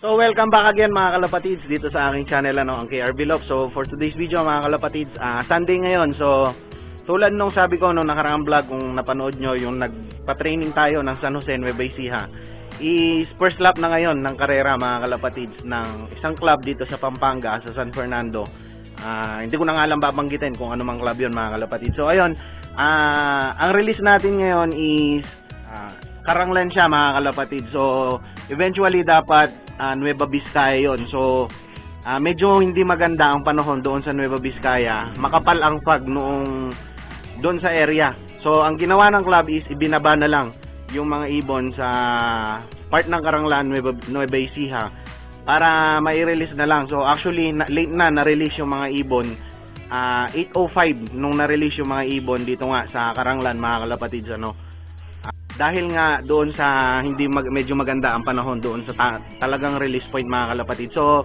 So welcome back again mga kalapatids dito sa aking channel ang KRB Love. So for today's video mga kalapatids, Sunday ngayon. So tulad nung sabi ko nung nakaraang vlog, kung napanood nyo yung nagpa-training tayo ng San Jose Nueva Ecija, is first lap na ngayon ng karera mga kalapatids ng isang club dito sa Pampanga, sa San Fernando. Hindi ko na nga alam babanggitin kung ano mang club yun mga kalapatids. So ayun, ang release natin ngayon is Caranglan siya mga kalapatids. So eventually dapat Nueva Vizcaya yon. So medyo hindi maganda ang panahon doon sa Nueva Vizcaya. Makapal ang fog noong doon sa area. So ang ginawa ng club is ibinaba na lang yung mga ibon sa part ng Caranglan, Nueva Ecija para mai-release na lang. So actually late na-release yung mga ibon. 8:05 nung na-release yung mga ibon dito nga sa Caranglan mga kalapatids dahil nga doon sa medyo maganda ang panahon doon sa talagang release point mga kalapatid. So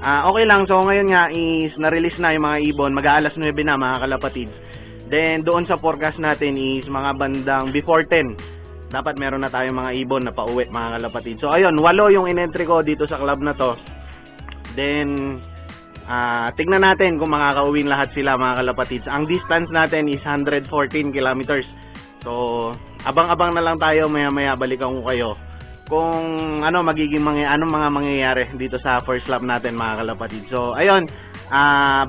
okay lang. So ngayon nga is na-release na yung mga ibon, mag-aalas 9 na mga kalapatid. Then doon sa forecast natin is mga bandang before 10 dapat meron na tayong mga ibon na pauwi mga kalapatid. So ayun, 8 yung in-entry ko dito sa club na to. Then tignan natin kung makakauwi lahat sila mga kalapatids. Ang distance natin is 114 kilometers. So abang-abang na lang tayo, maya-maya balikan ko kayo kung anong mga mangyayari dito sa first lap natin mga kalapatid. So ayun,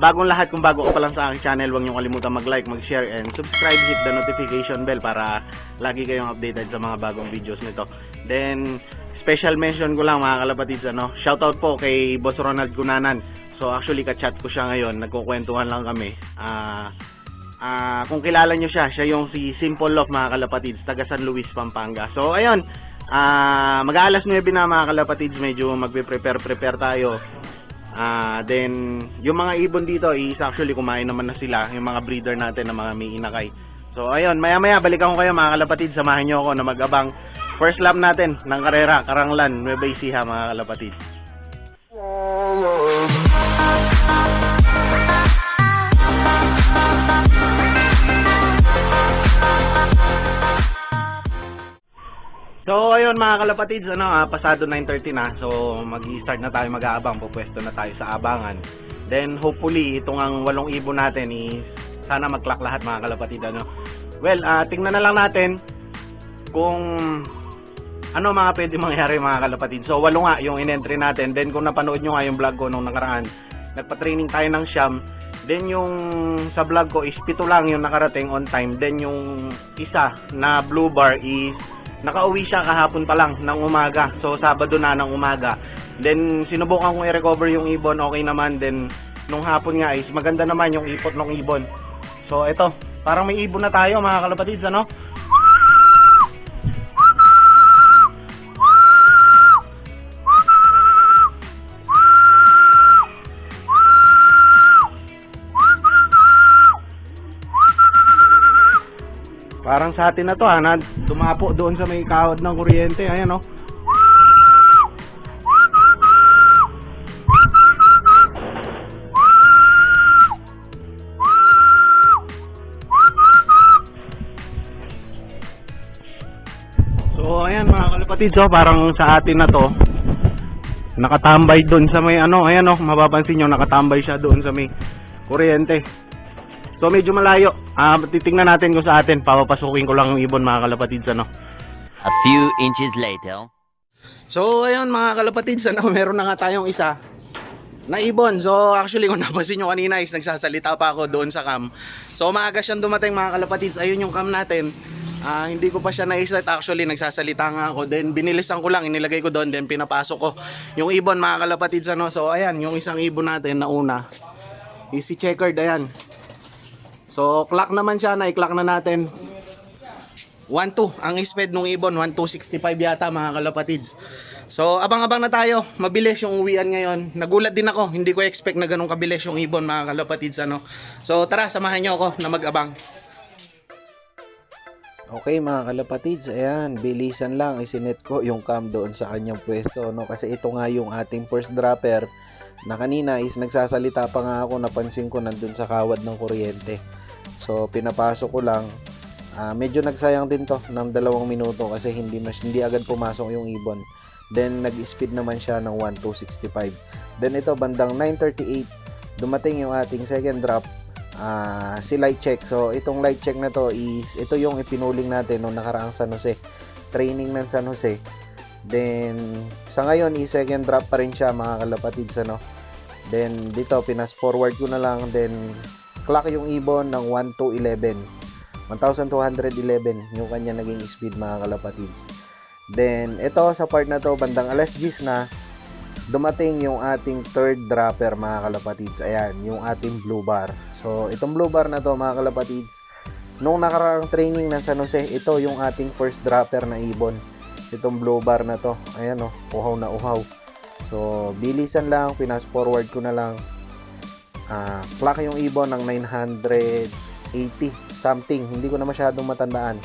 bagong lahat, kung bago ka pa lang sa aking channel, huwag niyo kalimutan mag-like, mag-share and subscribe, hit the notification bell para lagi kayong updated sa mga bagong videos nito. Then special mention ko lang mga kalapatids, shoutout po kay Boss Ronald Gunanan. So actually ka-chat ko siya ngayon, nagkukwentuhan lang kami. Kung kilala nyo siya yung si Simple Love mga kalapatids, taga San Luis, Pampanga. So ayun, mag-aalas 9 na mga kalapatids, medyo magpe-prepare tayo. Then yung mga ibon dito is actually kumain naman na sila, yung mga breeder natin na mga may inakay. So ayun, maya-maya balikan ko kayo mga kalapatids, samahan nyo ako na mag-abang first lap natin ng karera, Caranglan, Nueva Ecija mga kalapatids. So ayun mga kalapatids, pasado 9:30 na. So magi-start na tayo mag-aabang, pupwesto na tayo sa abangan. Then hopefully itong ang 8 ibon natin is sana mag-clock lahat mga kalapatid Well, tingnan na lang natin kung ano mga pwede mangyari mga kalapatid. So 8 nga yung in-entry natin. Then kung napanood nyo nga yung vlog ko nung nakaraan, nagpa-training tayo ng Siam. Then yung sa vlog ko is 7 lang yung nakarating on time. Then yung isa na blue bar is nakauwi siya kahapon pa lang ng umaga. So Sabado na ng umaga. Then sinubukan kong i-recover yung ibon, okay naman. Then nung hapon nga is maganda naman yung ipot ng ibon. So ito, parang may ibon na tayo mga kalapatids Parang sa atin na to dumapo doon sa may kahod ng kuryente. Ayan So ayan mga kalapatids, parang sa atin na to nakatambay doon sa may mapapansin nyo nakatambay siya doon sa may kuryente. So medyo malayo. Titingnan natin kung sa atin. Papapasukin ko lang yung ibon mga kalapatids A few inches later. So ayun mga kalapatids, meron na nga tayong isa na ibon. So actually kung napansin nyo kanina is nagsasalita pa ako doon sa cam. So maaga siyang dumating mga kalapatids. Ayun yung cam natin. Hindi ko pa siya na-set. Actually nagsasalita nga ako. Then binilisan ko lang, inilagay ko doon. Then pinapasok ko yung ibon mga kalapatids So ayan, yung isang ibon natin na una is si Checkered. Ayan. So clock naman siya, na-clock na natin 1-2 ang speed ng ibon, 1-2-65 yata mga kalapatids. So abang-abang na tayo, mabilis yung uwian ngayon. Nagulat din ako, hindi ko expect na ganun kabilis yung ibon mga kalapatids So tara, samahan nyo ako na mag-abang. Okay mga kalapatids, ayan, bilisan lang isinet ko yung cam doon sa kanyang pwesto kasi ito nga yung ating first dropper na kanina is nagsasalita pa nga ako, napansin ko nandun sa kawad ng kuryente. So pinapasok ko lang. Medyo nagsayang din to ng 2 minuto kasi hindi agad pumasok yung ibon. Then nag-speed naman siya ng 1265. Then ito bandang 9:38 dumating yung ating second drop, si light check. So itong light check na to is ito yung ipinuling natin nung nakaraang San Jose, training ng San Jose. Then sa ngayon is second drop pa rin siya mga kalapatids, ano. Then dito pinas forward ko na lang, then clock yung ibon ng 1211 yung kanya naging speed mga kalapatids. Then ito sa part na to bandang alas 10 na dumating yung ating third dropper mga kalapatids. Ayan, yung ating blue bar. So, itong blue bar na to mga kalapatids, nung nakaraang training ng San Jose, ito yung ating first dropper na ibon. Itong blue bar na to. Ayan o, uhaw na uhaw. So, bilisan lang, pinas forward ko na lang. Clock yung ibon ng 980 something. Hindi ko na masyadong matandaan.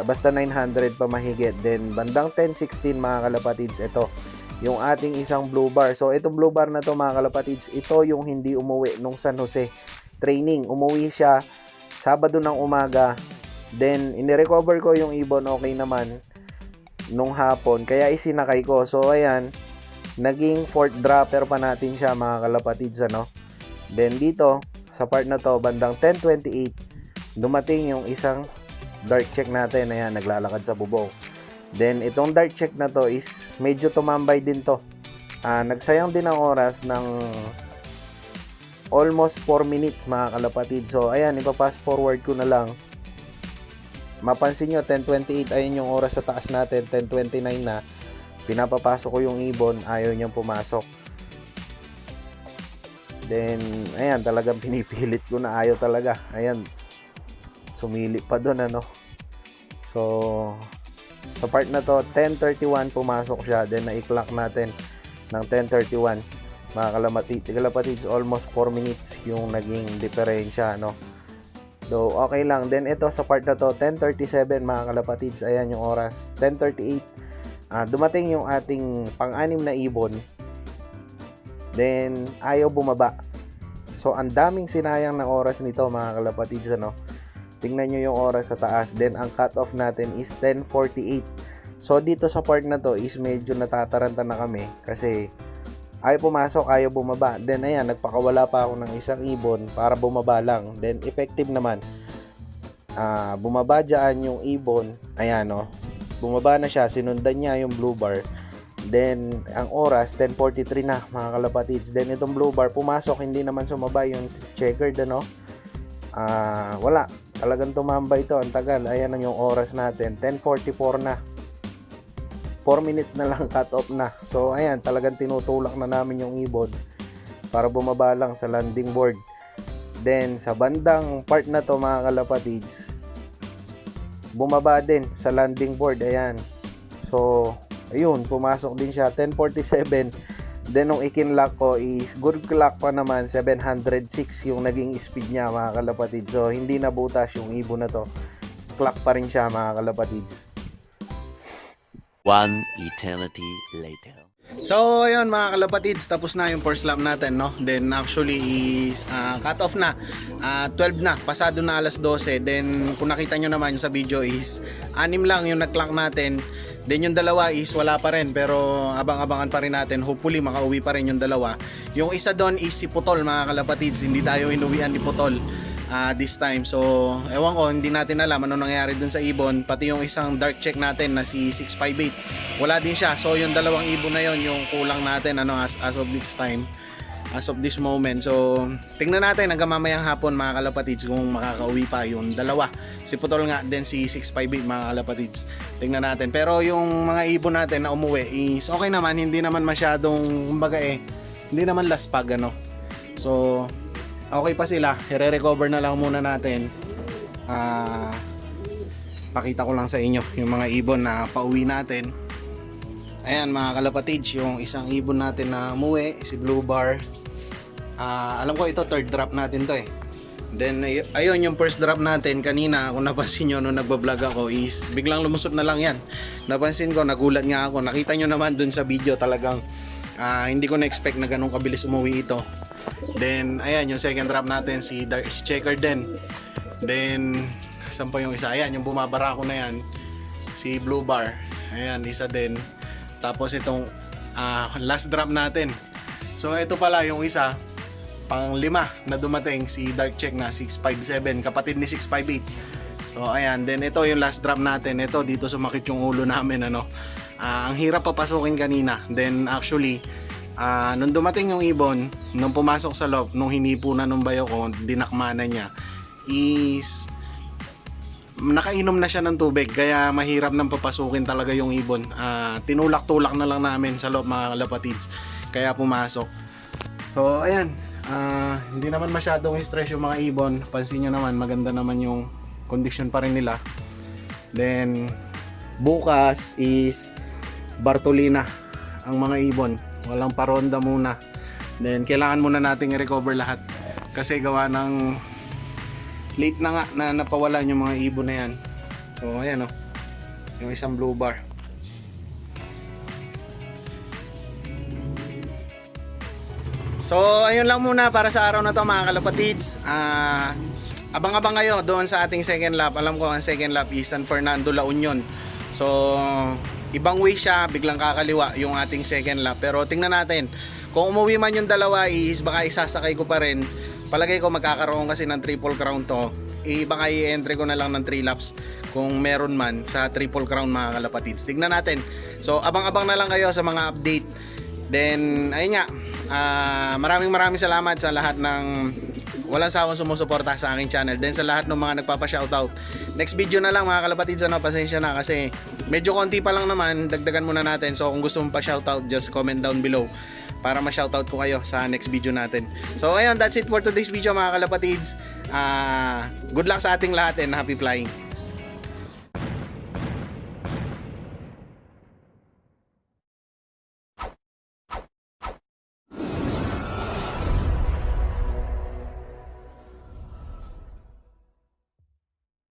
Basta 900 pa mahigit. Then, bandang 10:16 mga kalapatids, ito yung ating isang blue bar. So itong blue bar na to mga kalapatids, ito yung hindi umuwi nung San Jose training. Umuwi siya Sabado ng umaga. Then inirecover ko yung ibon, okay naman nung hapon, kaya isinakay ko. So ayan, naging fourth dropper pa natin siya mga kalapatids, ano. Then dito sa part na to bandang 10:28 dumating yung isang dart check natin. Ayan, naglalakad sa bubong. Then itong dart check na to is medyo tumambay din to. Nagsayang din ang oras ng almost 4 minutes mga kalapatid. So ayan, ipa-fast forward ko na lang. Mapansin nyo 10:28, ayun yung oras sa taas natin. 10:29 na, pinapapasok ko yung ibon, ayaw niyang pumasok. Then ayan, talagang pinipilit ko na, ayaw talaga. Ayan, sumili pa doon, ano. So sa part na to 10:31 pumasok siya, then na-clock natin ng 10:31 mga kalapatids. Almost 4 minutes yung naging diferensya, no. So okay lang. Then ito sa part na to 10:37 mga kalapatids, ayan yung oras. 10:38 dumating yung ating pang-anim na ibon, then ayaw bumaba. So ang daming sinayang ng oras nito mga kalapatids, ano. Tingnan nyo yung oras sa taas. Then ang cut-off natin is 10:48. So dito sa part na to is medyo natataranta na kami kasi ayaw pumasok, ayaw bumaba. Then ayan, nagpakawala pa ako ng isang ibon para bumaba lang. Then effective naman. Bumaba dyan yung ibon. Ayan, no. Bumaba na siya, sinundan niya yung blue bar. Then ang oras 10:43 na mga kalapatids. Then itong blue bar pumasok, hindi naman sumaba yung checkered, ano. Wala, talagang tumambay ito, ang tagal. Ayan yung oras natin, 10:44 na, 4 minutes na lang, cut off na. So ayan, talagang tinutulak na namin yung ibon para bumaba lang sa landing board. Then sa bandang part na to mga kalapatids, bumaba din sa landing board. Ayan, so ayun, pumasok din siya 10:47. Then nung ikinlock ko is good clock pa naman, 706 yung naging speed niya mga kalapatids. So hindi nabutas yung ibon na to, clock pa rin siya mga kalapatids. One eternity later. So ayun mga kalapatids, tapos na yung first lap natin, no. Then actually is cut off na, 12 na, pasado na alas 12. Then kung nakita nyo naman sa video is 6 lang yung nag-clock natin. Then yung dalawa is wala pa rin, pero abang-abangan pa rin natin. Hopefully makauwi pa rin yung dalawa. Yung isa doon is si Putol mga kalapatids. Hindi tayo inuwian ni Putol this time. So ewan ko, hindi natin alam ano nangyari dun sa ibon. Pati yung isang dark check natin na si 658, wala din siya. So yung dalawang ibon na yon yung kulang natin, ano, as of this time, as of this moment. So tingnan natin hanggang mamayang hapon mga kalapatids kung makakauwi pa yung dalawa, si Putol nga then si 658 mga kalapatids. Tingnan natin. Pero yung mga ibon natin na umuwi is okay naman, hindi naman masyadong, kumbaga hindi naman laspag, ano. So okay pa sila, i-recover na lang muna natin. Pakita ko lang sa inyo yung mga ibon na pauwi natin. Ayan mga kalapatids, yung isang ibon natin na umuwi, si Blue Bar. Alam ko ito third drop natin to. Then ayun yung first drop natin kanina, kung napansin nyo nung nagbablog ako is biglang lumusot na lang yan. Napansin ko, nagulat nga ako. Nakita nyo naman dun sa video, talagang hindi ko na-expect na ganun kabilis umuwi ito. Then ayan yung second drop natin, si Checker din. Then saan pa yung isa? Ayan yung bumabara ko na yan, si Blue Bar. Ayan, isa din. Tapos itong last drop natin. So ito pala yung isa, pang 5 na dumating, si Dark Check na 657, kapatid ni 658. So ayan, then ito yung last drop natin. Ito dito sumakit yung ulo namin, ano. Ang hirap papasukin kanina. Then actually, nung dumating yung ibon, nung pumasok sa loob, nung hinipo na nung bayo ko, dinakmana niya, is nakainom na siya ng tubig, kaya mahirap nang papasukin talaga yung ibon. Tinulak-tulak na lang namin sa loob, mga kalapatids, kaya pumasok. So ayan, hindi naman masyadong stress yung mga ibon. Pansin nyo naman, maganda naman yung condition pa rin nila. Then bukas is Bartolina ang mga ibon, walang paronda muna. Then kailangan muna nating i-recover lahat kasi gawa ng late na nga na napawalan yung mga ibon na yan. So ayan, yung isang blue bar. So ayun lang muna para sa araw na to, mga kalapatids. Abang-abang kayo doon sa ating second lap. Alam ko ang second lap is San Fernando, La Union. So ibang way siya, biglang kakaliwa yung ating second lap. Pero tingnan natin, kung umuwi man yung dalawa is baka isasakay ko pa rin. Palagay ko magkakaroon kasi ng triple crown to. Baka i-entry ko na lang ng 3 laps kung meron man sa triple crown, mga kalapatids. Tingnan natin. So abang-abang na lang kayo sa mga update. Then ayun nga, maraming salamat sa lahat ng walang sawang sumusuporta sa aking channel. Then sa lahat ng mga nagpapa-shoutout. Next video na lang, mga kalapatids, pasensya na kasi medyo konti pa lang naman, dagdagan muna natin. So kung gusto mong pa-shoutout, just comment down below para ma-shoutout ko kayo sa next video natin. So ayun, that's it for today's video, mga kalapatids. Good luck sa ating lahat and happy flying.